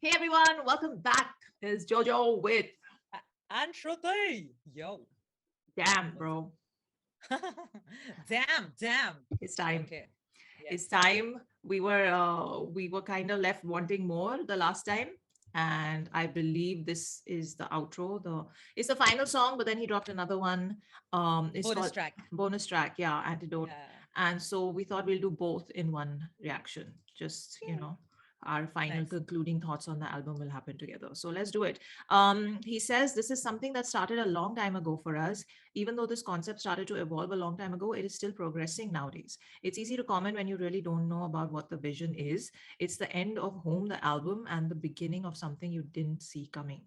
Hey everyone, welcome back. It's Jojo with And Shruti. Yo. Damn, bro. Damn. It's time. Okay. It's Yes. time. We were kind of left wanting more the last time. And I believe this is the outro. It's the final song, but then he dropped another one. It's Bonus called track. bonus track, yeah, Antidote. Yeah. And so we thought we'll do both in one reaction. Just, our final Nice. concluding thoughts on the album will happen together. So let's do it. He says this is something that started a long time ago for us. Even though this concept started to evolve a long time ago, it is still progressing nowadays. It's easy to comment when you really don't know about what the vision is. It's the end of Home, the album, and the beginning of something you didn't see coming.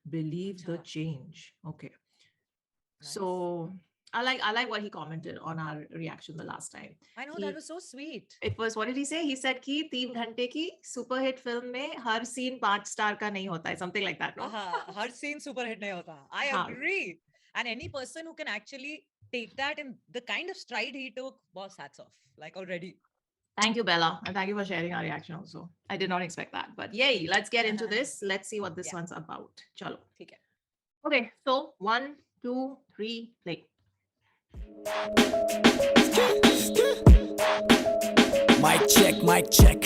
Believe the Acha. change. Okay. Nice. So I like what he commented on our reaction the last time. I know that He was so sweet. it was, what did he say? He said कि 3 घंटे की super hit film में हर scene 5 star का नहीं होता है, something like that, no? Har scene super hit nahi hota. I हाँ. agree. And any person who can actually take that in the kind of stride he took, boss, hats off. Like already. Thank you, Bella, and thank you for sharing our reaction also. I did not expect that, but yay! Let's get into this. Let's see what this Yeah. one's about. Chalo. ठीक है. Okay, so 1, 2, 3, play. Mic check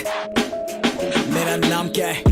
मेरा नाम क्या है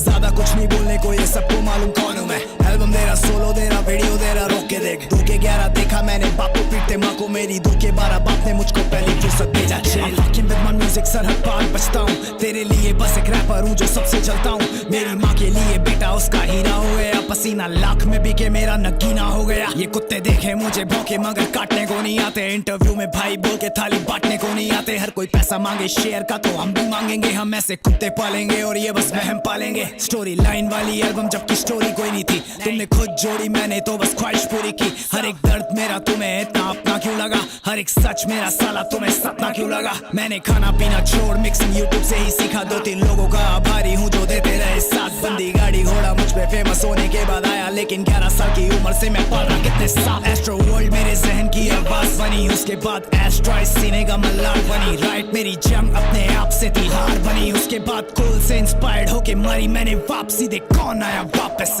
ज्यादा कुछ नहीं बोलने को ये सबको मालूम कौन हूँ मैं एल्बम दे रहा सोलो दे रहा वीडियो दे रहा रोक के देख 2 के 11 देखा मैंने बाप को पीटते माँ को मेरी 2 के 12 बाप ने मुझको पहली फुर्सत भेजा chill fucking with my music सरहद पार बचता हूँ तेरे लिए बस एक रैपर हूँ जो सबसे चलता हूँ मेरी माँ के लिए बेटा उसका हीरा हो गया पसीना लाख में बिके मेरा नगीना हो गया ये कुत्ते देखे मुझे भौंके मगर काटने को नहीं आते इंटरव्यू में भाई बोल के थाली बांटने को नहीं आते हर कोई पैसा मांगे शेयर का तो हम भी मांगेंगे हम ऐसे कुत्ते पालेंगे और ये बस वहम पालेंगे स्टोरी लाइन वाली एल्बम जबकि स्टोरी कोई नहीं थी तुमने खुद जोड़ी मैंने तो बस ख्वाहिश पूरी की हर एक दर्द मेरा तुम्हें इतना अपना क्यों लगा हर एक सच मेरा साला तुम्हें सपना क्यों लगा मैंने खाना पीना छोड़ मिक्सिंग यूट्यूब से ही सीखा 2-3 लोगों का आभारी हूँ जो देते रहे साथ बंदी गाड़ी घोड़ा मुझ पे फेमस होने के बाद आया लेकिन 11 साल की उम्र से मैं पाल रहा कितने साल एस्ट्रो वर्ल्ड मेरे जहन की आवाज बनी उसके बाद एस्ट्रॉइड सीने का मल्लार बनी राइट मेरी जंग अपने आप से थी हार बनी उसके बाद कुल से इंस्पायर्ड होके मरी मैंने वापसी दे कौन आया वापस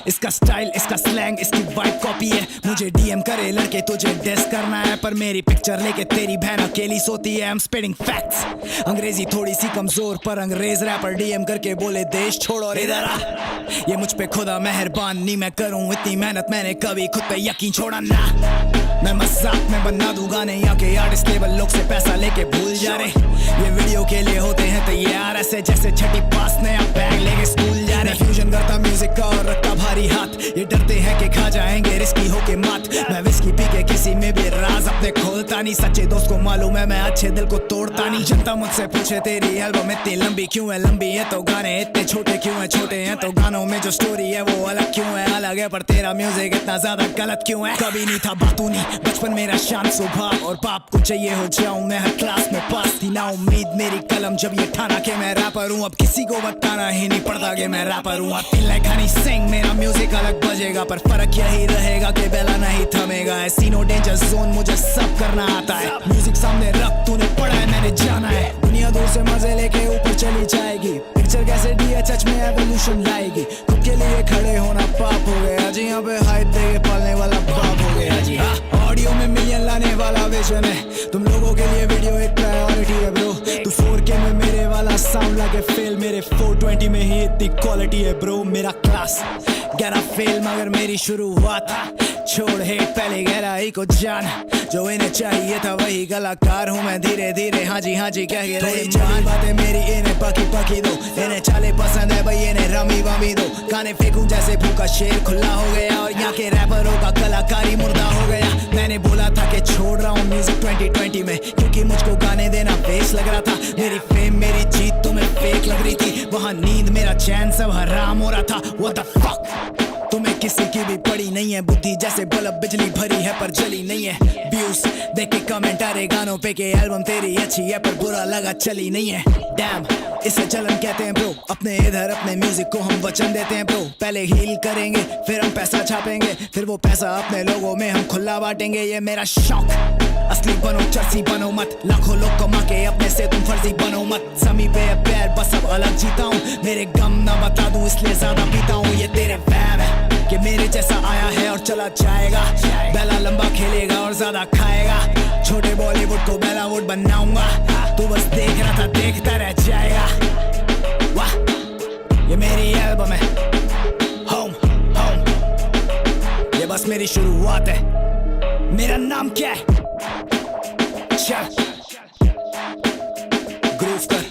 इसका स्टाइल इसका स्लैंग इसकी वाइब कॉपी है मुझे डीएम करे लड़के तुझे डिस करना है पर मेरी पिक्चर लेके तेरी बहन अकेली सोती है आई एम स्प्रेडिंग फैक्ट्स अंग्रेजी थोड़ी सी कमजोर पर अंग्रेज रैपर डीएम करके बोले देश छोड़ और इधर आ ये मुझ पे खुदा मेहरबान नहीं मैं करूं इतनी मेहनत मैंने कभी खुद पे यकीन छोड़ा ना मैं मजाक में बना दूं गाने यहाँ के आर्टिस्ट लेवल लोग से पैसा लेके भूल जा रहे ये वीडियो के लिए होते हैं तैयार ऐसे जैसे छठी पास नया बैग लेके स्कूल जा रहे फ्यूजन करता म्यूजिक का और रखता भारी हाथ ये डरते हैं कि खा जाएंगे रिस्की होके मात मैं विस्की पी के किसी में भी राज अपने खोलता नहीं सच्चे दोस्त को मालूम है मैं अच्छे दिल को तोड़ता नहीं जनता मुझसे पूछे तेरी एल्बम इतनी लंबी क्यों है लंबी है तो गाने इतने छोटे क्यों है छोटे हैं तो गानों में जो स्टोरी है वो अलग क्यों है अलग है पर तेरा म्यूजिक इतना ज्यादा गलत क्यों है कभी नहीं था बातू नहीं बचपन मेरा शांत स्वभाव और बाप को चाहिए हो जाऊं मैं हर क्लास में पास थी ना उम्मीद मेरी कलम जब ये ठाना के मैं रैपर हूँ अब किसी को बताना ही नहीं पड़ता कि मैं रैपर हूँ I feel like Honey Singh मेरा म्यूजिक अलग बजेगा पर फर्क यही रहेगा कि बेला नहीं थमेगा ऐसी नो डेंजर जोन मुझे सब करना आता है म्यूजिक सामने रख तूने पढ़ा है मैंने जाना है दुनिया दूर से मजे लेके ऊपर चली जाएगी पिक्चर कैसे डीएचएच में एवोल्यूशन लाएगी खुद के लिए खड़े होना पाप हो गया जी यहाँ पे हाइप देके पालने वाला बाप हो गया जी ऑडियो में मिलियन लाने वाला विजन है तुम लोगों के लिए वीडियो एक प्रायोरिटी है ब्रो तू 4K में मेरे वाला साउंड लगे फेल मेरे 420 में ही इतनी क्वालिटी है ब्रो मेरा क्लास गहरा फेल मगर मेरी शुरुआत छोड़ हेट पहले गहराई को जान जो इन्हें चाहिए था वही कलाकार हूँ मैं धीरे धीरे हाँ जी कह के रही जान बातें मेरी इन्हें पकी दो इन्हें चाले पसंद है भाई इन्हें रमी वमी दो गाने फेंकूं जैसे भूखा शेर खुला हो गया और यहाँ के रैपरों का कलाकारी मुर्दा हो गया मैंने बोला था कि छोड़ रहा हूँ म्यूजिक 2020 में क्योंकि मुझको गाने देना बेस लग रहा था मेरी फेम मेरी जीत तुम्हें फेक लग रही थी वहाँ नींद मेरा चैन सब हराम हो रहा था What the fuck तुम्हें किसी की भी पड़ी नहीं है बुद्धि जैसे बल्ब बिजली भरी है पर जली नहीं है व्यूज देख के कमेंट आ रहे गानों पे के एल्बम तेरी अच्छी है पर बुरा लगा चली नहीं है डैम इसे चलन कहते हैं ब्रो अपने इधर अपने म्यूजिक को हम वचन देते हैं ब्रो पहले हील करेंगे फिर हम पैसा छापेंगे फिर वो पैसा अपने लोगों में हम खुला बांटेंगे ये मेरा शौक असली बनो चर्सी बनो मत लाखों लोग कमा के अपने से तुम फर्जी बनो मत समी पे पैर बस अब अलग जीता हूँ मेरे गम ना बता दूं इसलिए ज्यादा पीता हूँ ये तेरे वहम है कि मेरे जैसा आया है और चला जाएगा बेला लंबा खेलेगा और ज्यादा खाएगा छोटे बॉलीवुड को बेलावुड बनाऊंगा तू बस देख रहा था देखता रह जाएगा वाह ये मेरी एल्बम है होम होम ये बस मेरी शुरुआत है मेरा नाम क्या है चल ग्रूव कर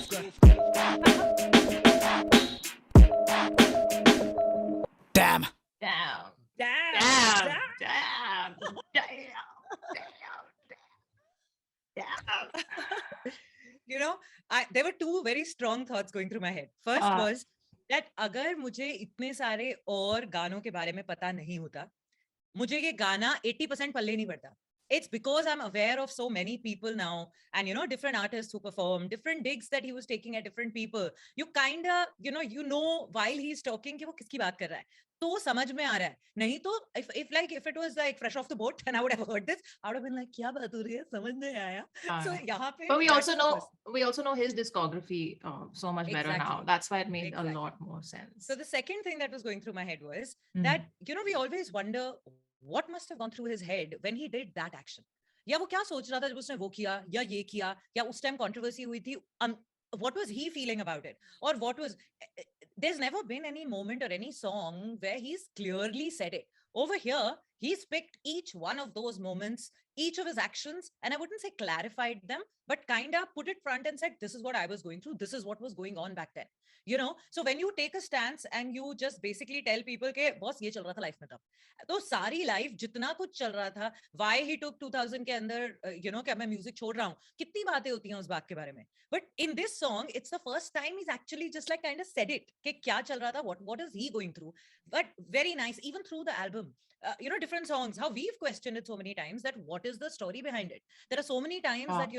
dam Damn. Damn. Damn. Damn. Damn. Damn. You know, there were two very strong thoughts going through my head. First हाँ. was that अगर मुझे इतने सारे और गानों के बारे में पता नहीं होता, मुझे ये गाना 80% पल्ले नहीं पड़ता. It's because I'm aware of so many people now and, you know, different artists who perform, different digs that he was taking at different people. You kind of, you know, while he's talking कि वो किसकी बात कर रहा है. तो समझ में आ रहा है. नहीं तो if it was like fresh off the boat and I would have heard this, I would have been like, क्या बात हो रही है? समझ नहीं आया. So यहाँ पे. But we that also was know first. we also know his discography so much better now. Exactly. That's why it made Exactly. a lot more sense. So the second thing that was going through my head was Mhm. that, we always wonder what must have gone through his head when he did that action. या वो क्या सोच रहा था जब उसने वो किया या ये किया या उस टाइम कंट्रोवर्सी हुई थी what was he feeling about it or what was there's never been any moment or any song where he's clearly said it. Over here he's picked each one of those moments, each of his actions, and I wouldn't say clarified them, but kind of put it front and said, this is what I was going through, this is what was going on back then. So when you take a stance and you just basically tell people ke boss ye chal raha tha life mein tab, तो सारी life जितना कुछ चल रहा था, why he took 2000 के अंदर, क्या मैं म्यूजिक छोड़ रहा हूँ, कितनी बातें होती हैं उस बात के बारे में. But in this song, it's the first time he's actually just like kind of said it, कि क्या चल रहा था, what is he going through. But very nice, even through the album. Different songs, how we've questioned it so many times that what is the story behind it. There are so many times that,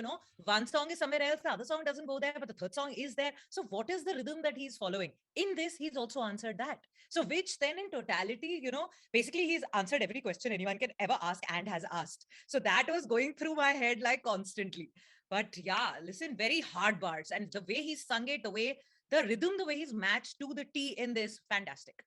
one song is somewhere else, the other song doesn't go there, but the third song is there. So what is the rhythm that he's following? In this, he's also answered that. So which then in totality, basically he's answered every question anyone can ever ask and has asked. So that was going through my head like constantly. But yeah, listen, very hard bars. And the way he's sung it, the rhythm, the way he's matched to the T in this, fantastic.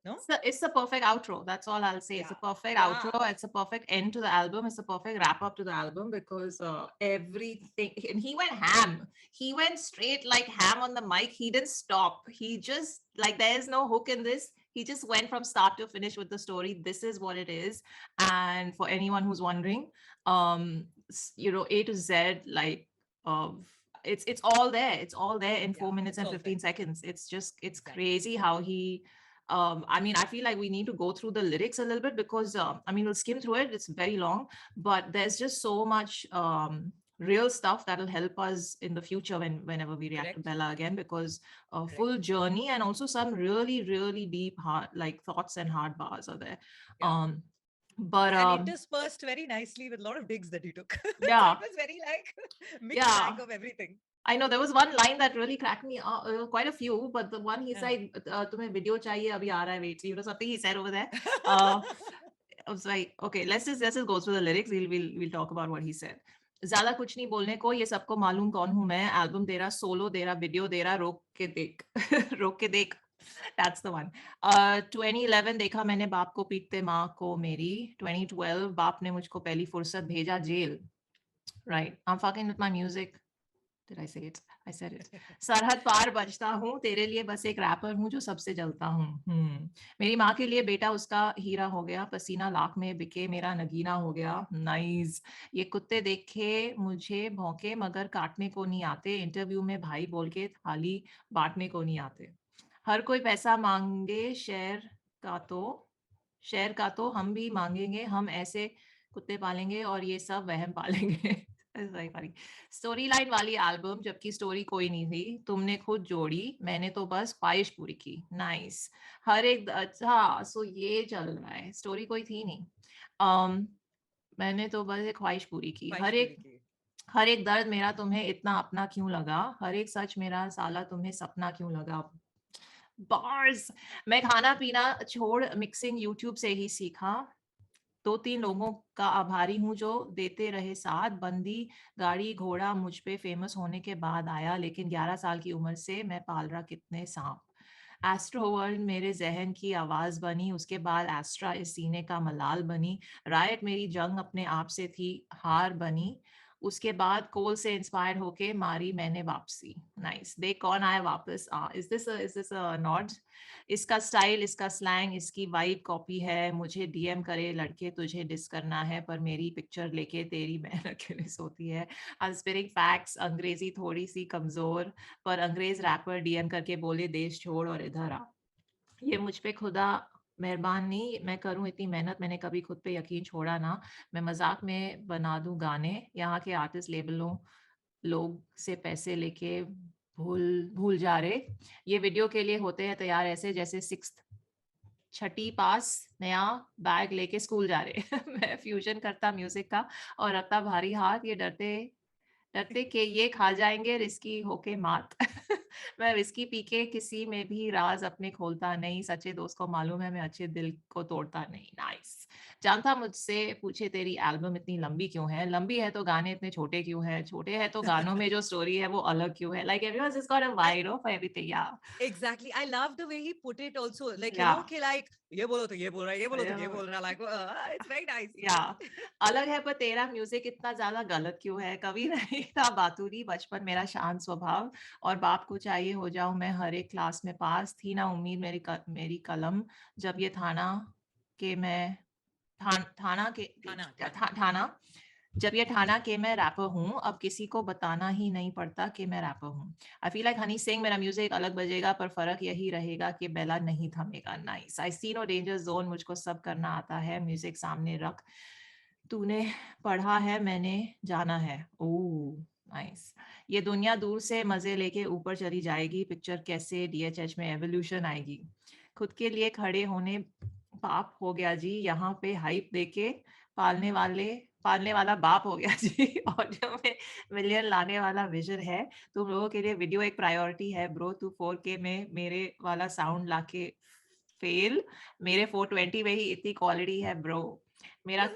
No? It's the perfect outro. That's all I'll say. It's a perfect outro. It's a perfect end to the album. It's a perfect wrap up to the album because everything, and he went ham. He went straight like ham on the mic. He didn't stop. He just like, there's no hook in this. He just went from start to finish with the story. This is what it is. And for anyone who's wondering, A to Z, like, it's all there. It's all there in 4 minutes and 15 seconds. It's crazy how he, I feel like we need to go through the lyrics a little bit because, we'll skim through it. It's very long, but there's just so much real stuff that'll help us in the future whenever we react to Bella again, because a full journey and also some really, really deep heart, like thoughts and hard bars are there. But and interspersed very nicely with a lot of digs that he took. Yeah. So it was very like mixed bag of everything. I know there was one line that really cracked me quite a few, but the one he's like, "Tumhe video chahiye, abhi aa raha hai, wait." So, something he said over there. I was like, okay, let's just go through the lyrics. We'll talk about what he said. ज़्यादा कुछ नहीं बोलने को, ये सबको मालूम कौन हूँ मैं. एल्बम दे रहा, सोलो दे रहा, वीडियो दे रहा, रोक के देख, रोक के देख. That's the one. 2011 देखा मैंने बाप को पीटते माँ को मेरी. 2012 बाप ने मुझको पहली फुर्सत भेजा jail. Right. I'm fucking with my music. Did I say it? I said it. सरहद पार बजता हूँ, तेरे लिए बस एक रैपर हूँ जो सबसे जलता हूँ. मेरी माँ के लिए बेटा उसका हीरा हो गया, पसीना लाख में बिके मेरा नगीना हो गया. नाइस. ये कुत्ते देखे मुझे भौंके मगर काटने को नहीं आते. इंटरव्यू में भाई बोल के थाली बांटने को नहीं आते. हर कोई पैसा मांगे शेयर का तो हम भी मांगेंगे. हम ऐसे कुत्ते पालेंगे और ये सब वहम पालेंगे. स्टोरी लाइन वाली एल्बम, जबकि स्टोरी कोई नहीं थी, तुमने खुद जोड़ी, मैंने तो बस ख्वाहिश पूरी की. नाइस. हर एक, अच्छा, सो ये चल रहा है, स्टोरी कोई थी नहीं, मैंने तो बस एक ख्वाहिश पूरी की. हर एक दर्द मेरा तुम्हें इतना अपना क्यों लगा, हर एक सच मेरा साला तुम्हें सपना क्यों लगा. बार्स. मैं खाना पीना छोड़ मिक्सिंग यूट्यूब से ही सीखा. 2-3 लोगों का आभारी हूँ जो देते रहे साथ। बंदी गाड़ी घोड़ा मुझ पे फेमस होने के बाद आया, लेकिन 11 साल की उम्र से मैं पाल रहा कितने सांप। एस्ट्रो वर्ल्ड मेरे जहन की आवाज बनी, उसके बाद एस्ट्रा इस सीने का मलाल बनी। रायट मेरी जंग अपने आप से थी, हार बनी। उसके बाद कोल से इंस्पायर होके मारी मैंने वापसी। नाइस। देख कौन आया वापस। Is this a not? इसका स्टाइल, इसका स्लैंग, इसकी वाइब कॉपी है। मुझे डीएम करे लड़के तुझे डिस करना है, पर मेरी पिक्चर लेके तेरी बहन अकेले सोती है। आई स्पिरिंग फैक्ट्स, अंग्रेजी थोड़ी सी कमजोर, पर अंग्रेज रैपर डीएम करके बोले देश छोड़ और इधर आ। ये मुझ पे खुदा मेहरबान नहीं, मैं करूं इतनी मेहनत, मैंने कभी खुद पे यकीन छोड़ा ना। मैं मजाक में बना दूं गाने, यहाँ के आर्टिस्ट लेबलों लोग से पैसे लेके भूल भूल जा रहे। ये वीडियो के लिए होते हैं तैयार ऐसे जैसे सिक्स्थ छठी पास नया बैग लेके स्कूल जा रहे। मैं फ्यूजन करता म्यूजिक का और रखता भारी हाथ, ये डरते डरते कि ये खा जाएंगे रिस्की होके मात। मैं विस्की पी के किसी में भी राज अपने खोलता नहीं, सच्चे दोस्त को मालूम है मैं अच्छे दिल को तोड़ता नहीं। नाइस। जानता मुझसे पूछे तेरी एल्बम इतनी लंबी क्यों है? लंबी है तो गाने इतने छोटे क्यों है? छोटे है तो गानों में जो स्टोरी है वो अलग क्यों है? Like everyone just got a I wide of everything. या exactly. I love the way he put it also. Like, या कि like ये बोलो तो ये बोल रहा है, ये बोलो तो ये बोल रहा है. Like, it's very nice. या अलग है पर तेरा म्यूजिक इतना ज्यादा गलत क्यों है? कभी नहीं था बातूरी बचपन मेरा शांत स्वभाव, और बाप को चाहिए हो जाऊं मैं हर एक क्लास में पास। थी ना उम्मीद मेरी कलम जब ये थाना के मैं थाना के थाना थाना. थाना जब ये ठाना कि मैं रैपर हूँ, अब किसी को बताना ही नहीं पड़ता कि मैं रैपर हूँ। I feel like Honey Singh मेरा म्यूजिक अलग बजेगा पर फर्क यही रहेगा कि बेला नहीं थमेगा। नाइस। आई सी नो डेंजर जोन, मुझको सब करना आता है, म्यूजिक सामने रख, तूने पढ़ा है मैंने जाना है। Oh nice. ये दुनिया दूर से मजे लेके ऊपर चली जाएगी, पिक्चर कैसे डीएचएच में एवोल्यूशन आएगी। खुद के लिए खड़े होने पाप हो गया जी, यहाँ पे हाइप देके पालने पालने वाला बाप हो गया जी। ऑडियो में मिलियन लाने वाला विजन है। तुम लोगों के लिए वीडियो एक प्रायोरिटी है ब्रो। तू 4K में मेरे वाला साउंड लाके फेल, मेरे 420 में ही इतनी क्वालिटी है ब्रो। मेरा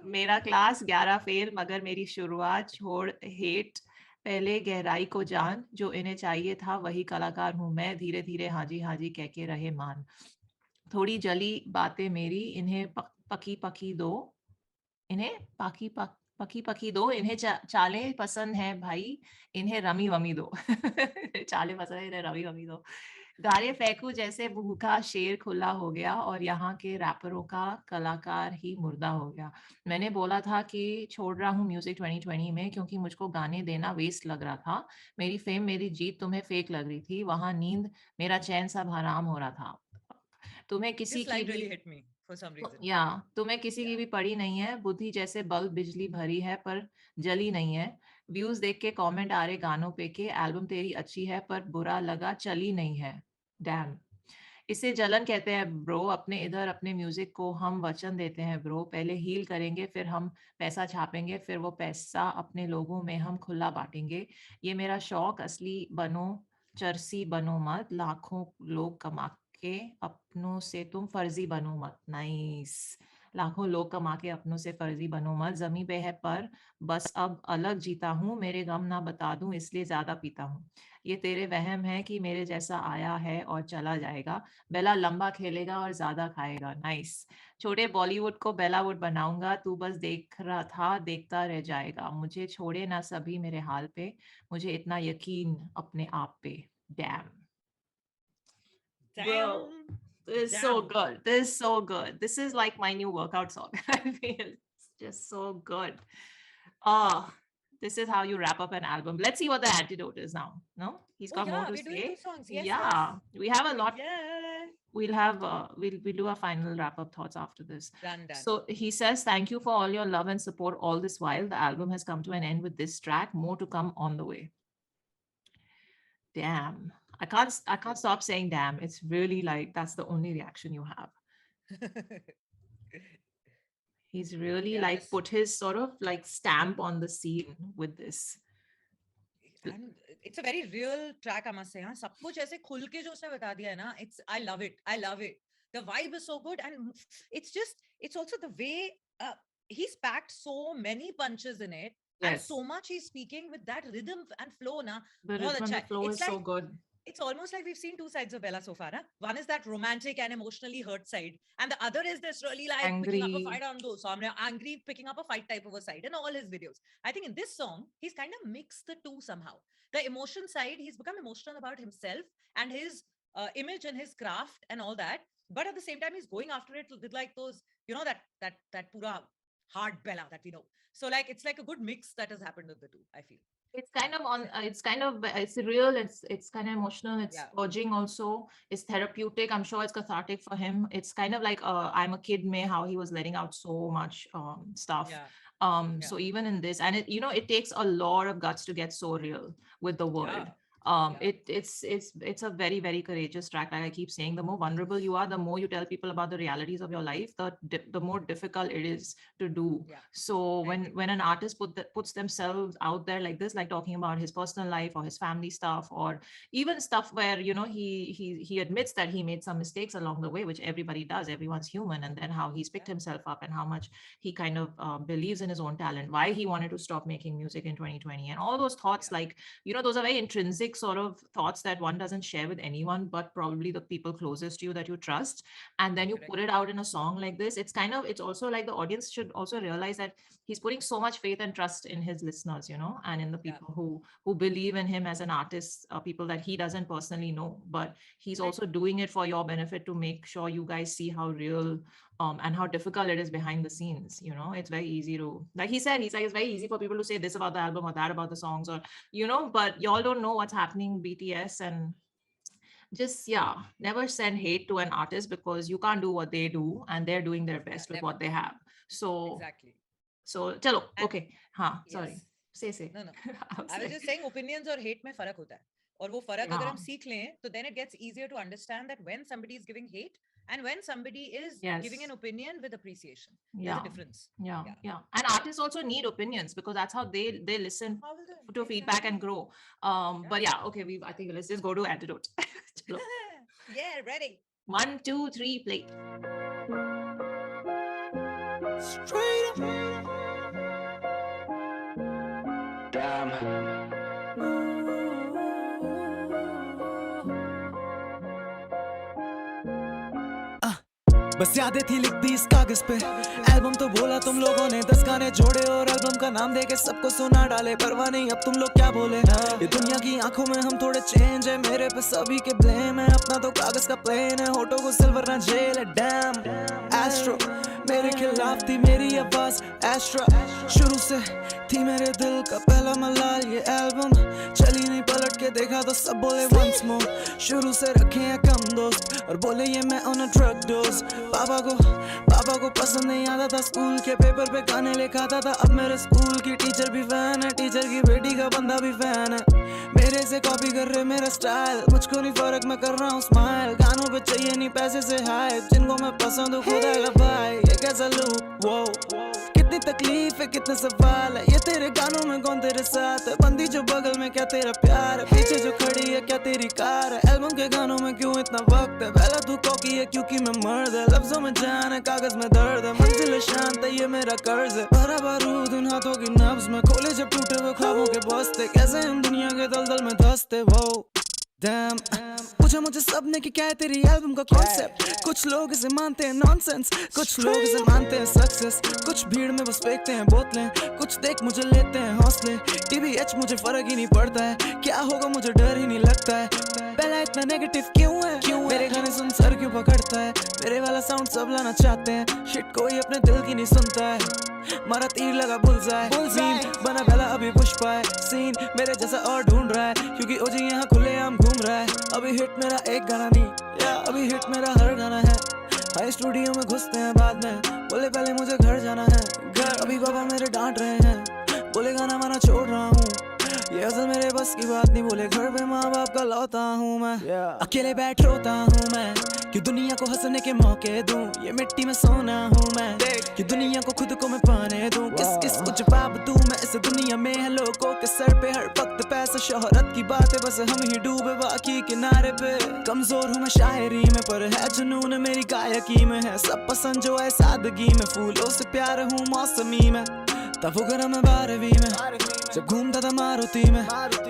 मेरा क्लास 11 फेल, मगर मेरी शुरुआत छोड़ हेट, पहले गहराई को जान, जो इन्हें चाहिए था वही कलाकार हूँ मैं। धीरे धीरे हाँ जी कह के रहे मान। थोड़ी जली बातें मेरी, इन्हें पकी पकी दो, इन्हें पकी पकी दो, इन्हें चालें पसंद है भाई, इन्हें रमी वमी दो। चालें पसंद है, इन्हें रमी वमी दो। गाने फेंकू जैसे भूखा शेर खुला हो गया, और यहाँ के रैपरों का कलाकार ही मुर्दा हो गया। मैंने बोला था कि छोड़ रहा हूँ म्यूजिक 2020 में, क्योंकि मुझको गाने देना वेस्ट लग रहा था। मेरी फेम मेरी जीत तुम्हें फेक लग रही थी, वहां नींद मेरा चैन सब हराम हो रहा था। तुम्हें किसी This की line भी really hit me for some reason. या तुम्हें किसी की Yeah. भी पड़ी नहीं है, बुद्धि जैसे बल्ब बिजली भरी है पर जली नहीं है। व्यूज देख के कमेंट आ रहे गानों पे के एल्बम तेरी अच्छी है पर बुरा लगा चली नहीं है। डैम। इसे जलन कहते हैं ब्रो। अपने इधर अपने म्यूजिक को हम वचन देते हैं ब्रो, पहले हील करेंगे फिर हम पैसा छापेंगे, फिर वो पैसा अपने लोगों में हम खुला बांटेंगे। ये मेरा शौक, असली बनो चरसी बनो मत, लाखों लोग कमा के अपनों से तुम फर्जी बनो मत। नाइस। लाखों लोग कमा के अपनों से फर्जी बनो मत, जमी पे है पर बस अब अलग जीता हूँ, मेरे गम ना बता दूं इसलिए ज्यादा पीता हूँ। ये तेरे वहम है कि मेरे जैसा आया है और चला जाएगा, बेला लंबा खेलेगा और ज्यादा खाएगा। नाइस। छोटे बॉलीवुड को बेलावुड बनाऊंगा, तू बस देख रहा था देखता रह जाएगा, मुझे छोड़े ना सभी मेरे हाल पे, मुझे इतना यकीन अपने आप पे। Dam bro, Damn. this is so Damn. good, this is so good, this is like my new workout song. I feel it's just so good. Oh, this is how you wrap up an album. Let's see what the antidote is now. No, he's Oh got more yeah, to we're doing say. 2 songs. Yes, yes. Yeah, we have a lot. Yeah. We'll have we'll do our final wrap up thoughts after this. Done, done. So he says, thank you for all your love and support all this while. The album has come to an end with this track, more to come on the way. Damn. I can't stop saying damn. It's really like that's the only reaction you have. He's really Yeah, like this put his sort of like stamp on the scene with this. and it's a very real track, I must say. हाँ, सब कुछ ऐसे खुल के जो उसने बता दिया है ना, I love it. I love it. The vibe is so good, and it's also the way uh, he's packed so many punches in it, and Yes. so much he's speaking with that rhythm and flow. Na, The bahut rhythm and acha the hai. flow It's is so like good. it's almost like we've seen two sides of Bella so far. Huh? One is that romantic and emotionally hurt side, and the other is this really like picking up a Angry. fight on those. So I'm angry, picking up a fight type of a side in all his videos. I think in this song, he's kind of mixed the two somehow. The emotion side, he's become emotional about himself and his image and his craft and all that. But at the same time, he's going after it with like those, that pura hard Bella that we know. So like it's like a good mix that has happened with the two, I feel. It's kind of on. It's real. It's kind of emotional. It's Yeah. urging also. It's therapeutic. I'm sure it's cathartic for him. It's kind of like I'm a kid. May how he was letting out so much stuff. Yeah. So even in this, and it takes a lot of guts to get so real with the word. Yeah. Yeah. It's a very, very courageous track. Like I keep saying, the more vulnerable you are, the more you tell people about the realities of your life, the more difficult it is to do. Yeah. So I when agree. when an artist puts themselves out there like this, like talking about his personal life or his family stuff, or even stuff where he admits that he made some mistakes along the way, which everybody does, everyone's human, and then how he's picked Yeah. himself up and how much he kind of believes in his own talent, why he wanted to stop making music in 2020, and all those thoughts, Yeah. like those are very intrinsic sort of thoughts that one doesn't share with anyone but probably the people closest to you that you trust, and then you Correct. put it out in a song like this. It's also like the audience should also realize that he's putting so much faith and trust in his listeners, and in the Yeah. people who believe in him as an artist, people that he doesn't personally know, but he's Right. also doing it for your benefit to make sure you guys see how real and how difficult it is behind the scenes. It's very easy to, like he's like, it's very easy for people to say this about the album or that about the songs, or but y'all don't know what's happening BTS. And just, yeah, never send hate to an artist, because you can't do what they do and they're doing their Yeah. best with Never. what they have. So Exactly. chalo, And okay, sorry, yes. say. No. I was I was like, just saying opinions और hate में फर्क होता है. और वो फर्क अगर yeah, हम सीख लें, तो then it gets easier to understand that when somebody is giving hate and when somebody is giving yes, an opinion with appreciation. There's a yeah, difference. yeah, Yeah. yeah. And artists also need opinions, because that's how they listen How will they? to feedback and Exactly. grow. Yeah. But yeah, okay, I think let's just go to Antidote. Chalo. Yeah, ready. 1, 2, 3, play. Straight up. बस यादें थी लिख दी इस कागज पे, album तो बोला तुम लोगों ने, 10 गाने जोड़े और एल्बम का नाम देके सबको सुना डाले, परवाह नहीं अब तुम लोग क्या बोले। ये दुनिया की आंखों में हम थोड़े चेंज है, मेरे पे सभी के ब्लेम है, अपना तो कागज का प्लेन है, होठों को सिल्वर ना जेल है। डैम एस्ट्रो मेरे खिलाफ थी मेरी आवाज, एस्ट्रा शुरू से थी मेरे दिल का पहला मलाल, ये एल्बम चली नहीं, पलट के देखा तो सब बोले वंस मोर, शुरू से रखे हैं कम दोस्त और बोले ये मैं ऑन अ ड्रग डोज। पापा को पसंद नहीं आता था स्कूल के पेपर पे गाने लिखाता था, अब मेरे स्कूल की टीचर भी फैन है, टीचर की बेटी का बंदा भी फैन है, मेरे से कॉपी कर रहे मेरा स्टाइल, मुझको नहीं फर्क मैं कर रहा हूँ स्माइल, गानों पे चाहिए नहीं पैसे से हाय, जिनको मैं पसंद हूँ खुदा का भाई, ये कैसा लूप वो कितनी तकलीफ है कितने सवाल है, ये तेरे गानों में कौन तेरे साथ है, बंदी जो बगल में क्या तेरा प्यार है, पीछे जो खड़ी है क्या तेरी कार है, एल्बम के गानों में क्यों इतना वक्त है, पहला तू कॉकी है क्योंकि मैं मर्द है, लफ्जों में जान है कागज में दर्द है, मंजिल शांत है ये मेरा कर्ज है, भरा बारूद इन हाथों की नब्ज में, खोले जब टूटे हुए ख्वाबों के बस्ते, कैसे हम दुनिया के दलदल में धंसते वो। Damn, पूछा मुझे सबने कि क्या है तेरी एल्बम का कॉन्सेप्ट, कुछ लोग इसे मानते हैं नॉनसेंस, कुछ लोग इसे मानते हैं सक्सेस, कुछ भीड़ में बस फेंकते हैं बोतलें, कुछ देख मुझे लेते हैं हौसले, TBH मुझे फर्क ही नहीं पड़ता है, क्या होगा मुझे डर ही नहीं लगता है, पहला इतना नेगेटिव क्यों है, मेरे गाने सुन सर क्यों पकड़ता है, मेरे वाला साउंड सब लाना चाहते हैं, शिट कोई अपने दिल की नहीं सुनता है, मारा तीर लगा बुलजाए, बना पहला अभी पुष्पा है, सीन मेरे जैसा और ढूंढ रहा है, क्योंकि ओजी यहाँ खुलेआम घूम रहा है, अभी हिट मेरा एक गाना नहीं, अभी हिट मेरा हर गाना है, हाई स्टूडियो में घुसते हैं बाद में, बोले पहले मुझे घर जाना है, घर अभी पापा मेरे डांट रहे हैं, बोले गाना माना छोड़ रहा हूँ, ये असल मेरे बस की बात नहीं, बोले घर पे माँ बाप का लौटा हूँ मैं, अकेले बैठ रोता हूँ मैं, कि दुनिया को हंसने के मौके दूं, ये मिट्टी में सोना हूँ मैं, कि दुनिया को खुद को मैं पाने दूं, किस किस को जवाब दूं मैं, इस दुनिया में है लोगों के सर पे हर वक्त पैसा शोहरत की बात है, बस हम ही डूबे बाकी किनारे पे। कमजोर हूँ मैं शायरी में, पर है जुनून मेरी गायकी में है। सब पसंद जो है सादगी में, फूलों से प्यार हूँ मौसमी में। तब वो गरम 12वीं में जब घूमता था मारुति में,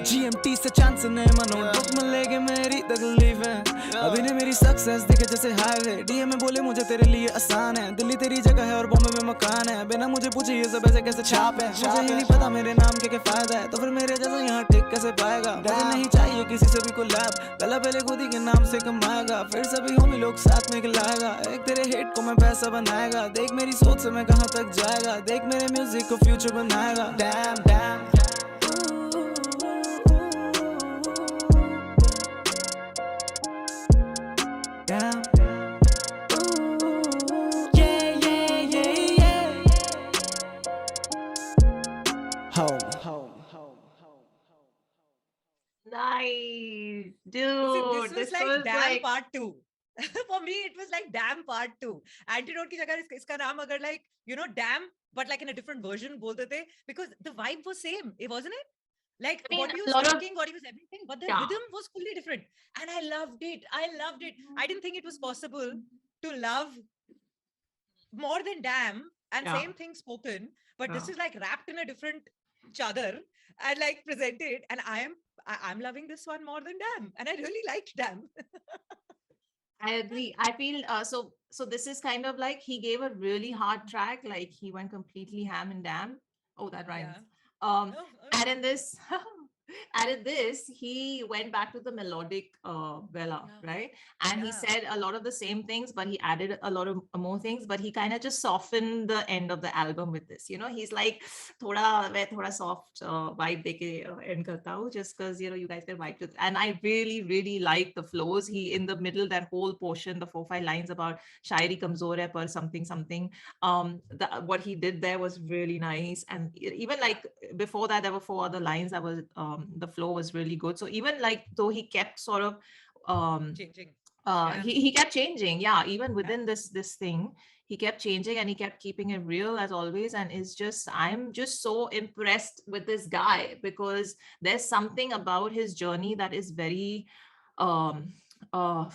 GMT से चांस ने नोटबुक में लेके मेरी तकलीफें। अभी ने मेरी सक्सेस दिखे जैसे हाईवे, DM में बोले मुझे तेरे लिए आसान है। दिल्ली तेरी जगह है और बॉम्बे में मकान है, बिना मुझे पूछे ये सब ऐसे कैसे छाप है। मुझे ही नहीं पता मेरे नाम के क्या फायदा है, तो फिर मेरे जैसा यहाँ टिक कैसे पाएगा। मुझे नहीं चाहिए किसी से भी कोलैब, पहला पहले खुद ही के नाम से कमाएगा, फिर सभी होमी लोग साथ में खिलाएगा। एक तेरे हिट को मैं पैसा बनाएगा, देख मेरी सोच से मैं कहाँ तक जाएगा। देख मेरे म्यूजिक को फ्यूचर बनाएगा। Dam dam down. Ooh, yeah, yeah, yeah, yeah. Home. Nice, See, this dude. was This like was damn like part 2. For me, it was like damn part 2. Antidote की जगह इसका नाम अगर like, you know, damn, but like in a different version बोलते थे, because the vibe was same, wasn't it? Like I mean, what he a was lot of talking, what he was everything, but the yeah. rhythm was fully different. And I loved it. I loved it. I didn't think it was possible to love more than damn and Yeah. same thing spoken, but this Yeah. is like wrapped in a different chadar and like presented. And I'm loving this one more than damn. And I really liked damn. I agree. I feel so this is kind of like he gave a really hard track, like he went completely ham and damn. Oh, that rhymes. Yeah. Um, Oh, and in this and in this, he went back to the melodic vela, yeah. right? And he Yeah. said a lot of the same things, but he added a lot of more things, but he kind of just softened the end of the album with this. You know, he's like thoda soft vibe deke end karta hu, just because you guys can vibe to it. And I really, really like the flows. He in the middle, that whole portion, the 4-5 lines about shairi kamzor hai par something something. What he did there was really nice. And even like before that, there were 4 other lines that was the flow was really good. So even like though he kept sort of Changing. he kept changing, yeah, even Yeah. within this thing he kept changing, and he kept keeping it real as always. And I'm just so impressed with this guy, because there's something about his journey that is very um uh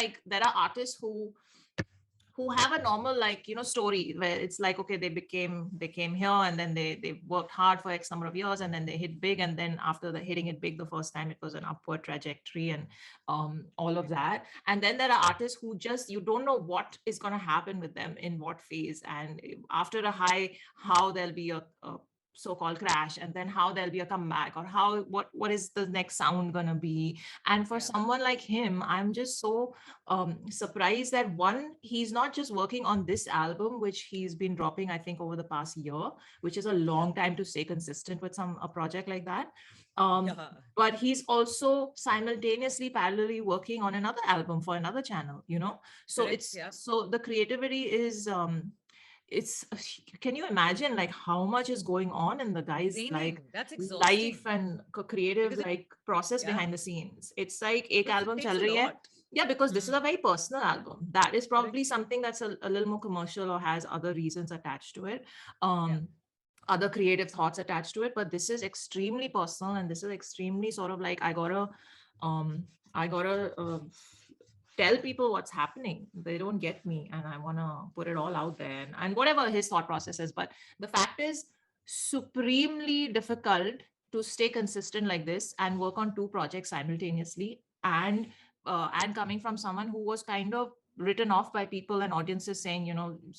like there are artists who have a normal like story where it's like, okay, they came here, and then they worked hard for X number of years, and then they hit big, and then after the hitting it big the first time, it was an upward trajectory, and all of that. And then there are artists who just, you don't know what is going to happen with them in what phase, and after a high, how there'll be a so-called crash, and then how there'll be a comeback, or how what is the next sound gonna be. And for Yeah. someone like him, I'm just so surprised that one, he's not just working on this album, which he's been dropping, I think, over the past year, which is a long time to stay consistent with a project like that. Yeah. But he's also simultaneously parallelly working on another album for another channel, so Correct. it's Yeah. so the creativity is it's can you imagine like how much is going on in the guy's like Draining. That's life exhausting. and creative Because it, like process yeah, behind the scenes? It's like ek because it album takes chal a rahi hai. lot. Yeah, because this is a Hmm. very personal album that is Correct. probably something that's a little more commercial or has other reasons attached to it, Yeah. other creative thoughts attached to it. But this is extremely personal, and this is extremely sort of like, um I gotta tell people what's happening. They don't get me, and I want to put it all out there, and whatever his thought process is. But the fact is, supremely difficult to stay consistent like this and work on 2 projects simultaneously, and coming from someone who was kind of written off by people and audiences, saying,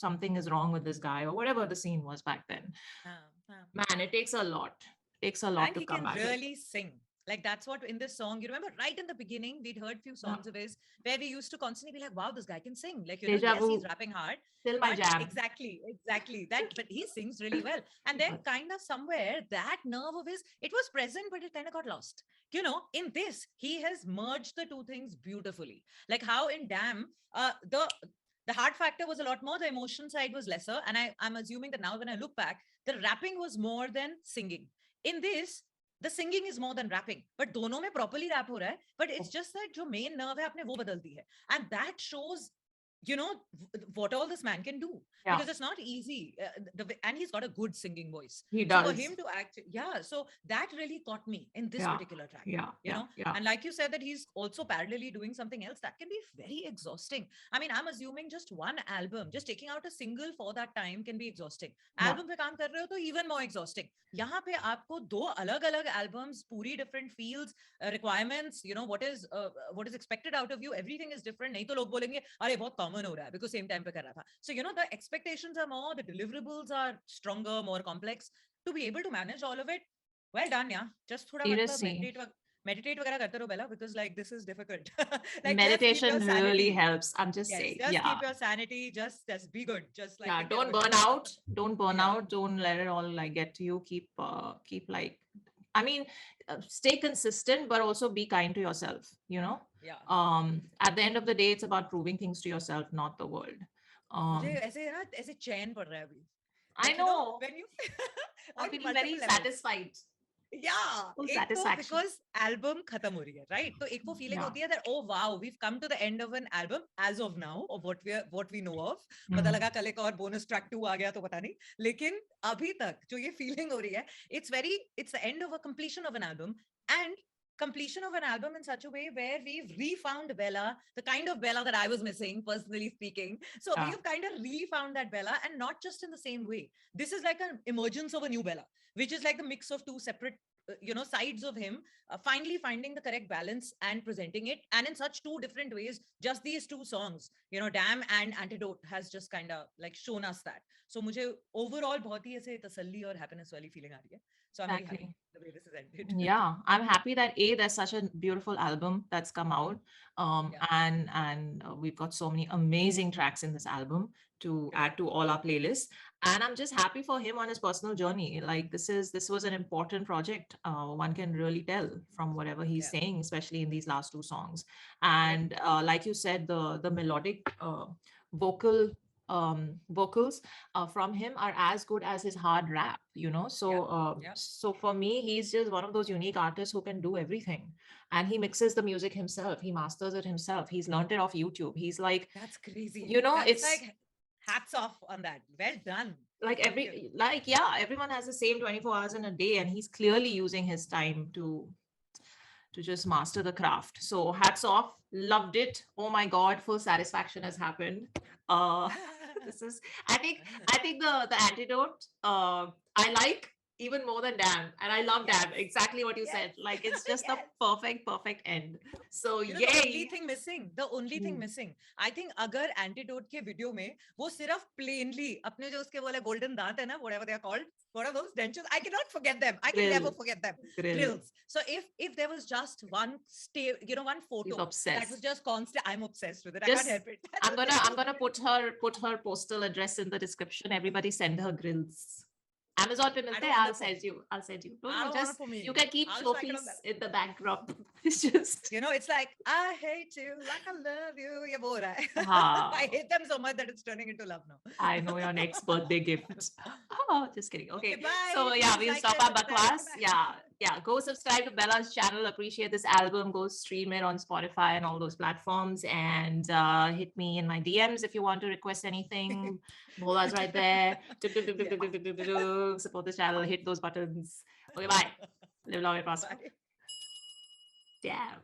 something is wrong with this guy, or whatever the scene was back then. Yeah. Man, it takes a lot And to he come can back. really sing. Like that's what in this song, you remember right in the beginning, we'd heard few Yeah. songs of his where we used to constantly be like, wow, this guy can sing. Like, Deja yes, he's vu, rapping hard, still my but jam. exactly that, but he sings really well. And then But kind of somewhere that nerve of his, it was present, but it kind of got lost. In this, he has merged the two things beautifully. Like how in Damn, the hard factor was a lot more, the emotion side was lesser. And I'm assuming that now when I look back, the rapping was more than singing. In this, the singing is more than rapping, but दोनों में properly rap हो रहा है, but it's just that जो main nerve है आपने वो बदल दी है, and that shows you know, what all this man can do, Yeah, because it's not easy. And he's got a good singing voice. he So for does. him to act, yeah, so that really caught me in this Yeah, particular track, yeah, you yeah, know. yeah. And like you said, that he's also parallelly doing something else that can be very exhausting. I mean, I'm assuming just one album, just taking out a single for that time can be exhausting. Yeah. Album पे काम कर रहे हो तो even more exhausting. यहाँ पे आपको दो अलग अलग albums, पूरी different fields, requirements, you know, what is expected out of you, everything is different. नहीं तो लोग बोलेंगे अरे बहुत common हो रहा है because same time पे कर रहा था. So you know, the expectations are more, the deliverables are stronger, more complex. To be able to manage all of it, well done, yeah. Just थोड़ा मतलब Seriously, meditate वगैरह करते रहो बेला, because like this is difficult. Like just keep meditation your really sanity. helps. I'm just Yes, saying. just Yeah. keep your sanity. Just be good. Just like Yeah, take care don't of burn yourself. out. Don't burn Yeah. out. Don't let it all like get to you. Keep like, I mean, stay consistent, but also be kind to yourself, you know. Yeah. At the end of the day, it's about proving things to yourself, not the world. मुझे um ऐसे ना ऐसे चैन पड़ रहा है अभी. I Like you know know. when you I'm on feeling very multiple levels. satisfied. Yeah, Full एक तो satisfaction. because album खत्म हो रही है, right? तो एक वो feeling Yeah. होती है that oh wow, we've come to the end of an album as of now, of what we know of. पता Mhm. लगा कल एक और bonus track 2 आ गया तो पता नहीं, लेकिन अभी तक जो ये feeling हो रही है, it's the end of a completion of an album, and completion of an album in such a way where we've refound Bella, the kind of Bella that I was missing, personally speaking. So Yeah. we've kind of refound that Bella, and not just in the same way. This is like an emergence of a new Bella, which is like the mix of two separate you know, sides of him, finally finding the correct balance and presenting it, and in such two different ways. Just these two songs, you know, Damn and Antidote, has just kind of like shown us that. So मुझे overall बहुत ही ऐसे तसल्ली और happiness वाली feeling आ रही है. So I'm very happy Exactly. the way this is ended. Yeah, I'm happy that there's such a beautiful album that's come out. Yeah. And we've got so many amazing tracks in this album to Correct. add to all our playlists. And I'm just happy for him on his personal journey. Like this was an important project. One can really tell from whatever he's Yeah. saying, especially in these last two songs. Correct. And like you said, the melodic vocals from him are as good as his hard rap, you know. So Yeah. so for me, he's just one of those unique artists who can do everything, and he mixes the music himself, he masters it himself, he's learned it off YouTube. He's like, That's crazy. you know, That's it's like hats off on that. Well done. like Thank you. yeah, everyone has the same 24 hours in a day, and he's clearly using his time to just master the craft. So hats off, loved it. Oh my god, full satisfaction has happened. This is, I think the Antidote I like even more than Damn, and I love Damn. Yes. Exactly what you Yes. said. Like it's just the Yes. perfect end. So You know, the only yay. thing missing, the only thing Hmm. missing, I think अगर Antidote के video में वो सिर्फ plainly अपने जो उसके बोले golden दांत है ना, whatever they are called, what are those dentures? I cannot forget them. I can Grill. never forget them. Grill. Grills. So if there was just one you know, one She's photo that obsessed. was just constant, I'm obsessed with it. I Just- can't help it. I'm gonna put her postal address in the description. Everybody send her grills. Amazon पे मिलते don't हैं. want I'll that for send me. you. I'll send you. No, I no, don't want it just for me. you can keep I'll just like it on trophies that. in the backdrop. It's just You know, it's like, I hate you like I love you. ये वो हो रहा है. हाँ. I hate them so much that it's turning into love now. I know your next birthday gift. Oh, just kidding. Okay. bye. So yeah, Please we'll like stop and our subscribe. bakwas. Bye. Yeah. Yeah. Go subscribe to Bella's channel. Appreciate this album. Go stream it on Spotify and all those platforms. And hit me in my DMs if you want to request anything. Bola's right there. Support the channel. Hit those buttons. Okay, bye. Live long and prosper. Bye. Damn.